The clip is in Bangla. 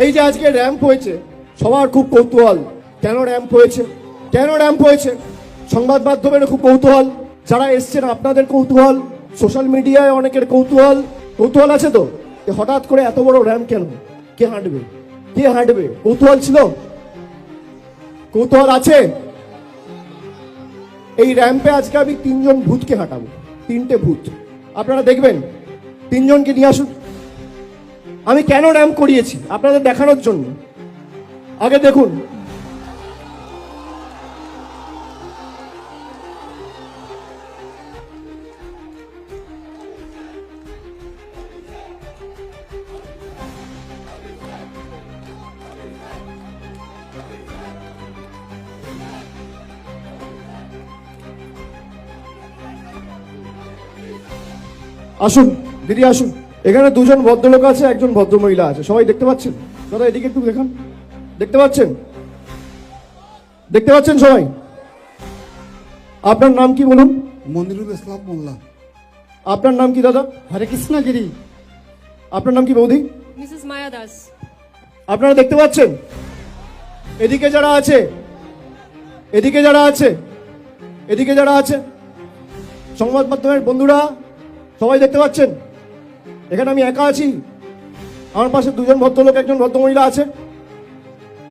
এই যে আজকে র্যাম্প হয়েছে, সবার খুব কৌতূহল, কেন র্যাম্প হয়েছে, কেন র্যাম্প হয়েছে। সংবাদ মাধ্যমের খুব কৌতূহল, যারা এসছেন আপনাদের কৌতূহল, সোশ্যাল মিডিয়ায় অনেকের কৌতূহল। কৌতূহল আছে তো যে হঠাৎ করে এত বড় র্যাম্প কেন, কে হাঁটবে, কে হাঁটবে, কৌতূহল ছিল, কৌতূহল আছে। এই র্যাম্পে আজকে আমি 3 জন ভূতকে হাঁটাবো, 3টে ভূত আপনারা দেখবেন। 3 জনকে নিয়ে আসুন। আমি কেন র্যাম্প করিয়েছি আপনাদের দেখানোর জন্য। আগে দেখুন, আসুন দিদি আসুন। এখানে 2 জন ভদ্রলোক আছে, একজন ভদ্রমহিলা আছে, সবাই দেখতে পাচ্ছেন? দাদা এদিকে একটু দেখান, দেখতে পাচ্ছেন, দেখতে পাচ্ছেন সবাই? আপনার নাম কি বলুন? মনিরুল ইসলাম মোল্লা। আপনার নাম কি দাদা? হরে কৃষ্ণ গিরি। আপনার নাম কি বৌদি? মিসেস মায়া দাস। আপনারা দেখতে পাচ্ছেন? এদিকে যারা আছে, এদিকে যারা আছে, এদিকে যারা আছে, সংবাদ মাধ্যমের বন্ধুরা সবাই দেখতে পাচ্ছেন? এখানে আমি একা আছি, আমার পাশে 2 জন ভদ্রলোক, একজন ভদ্রমহিলা আছে।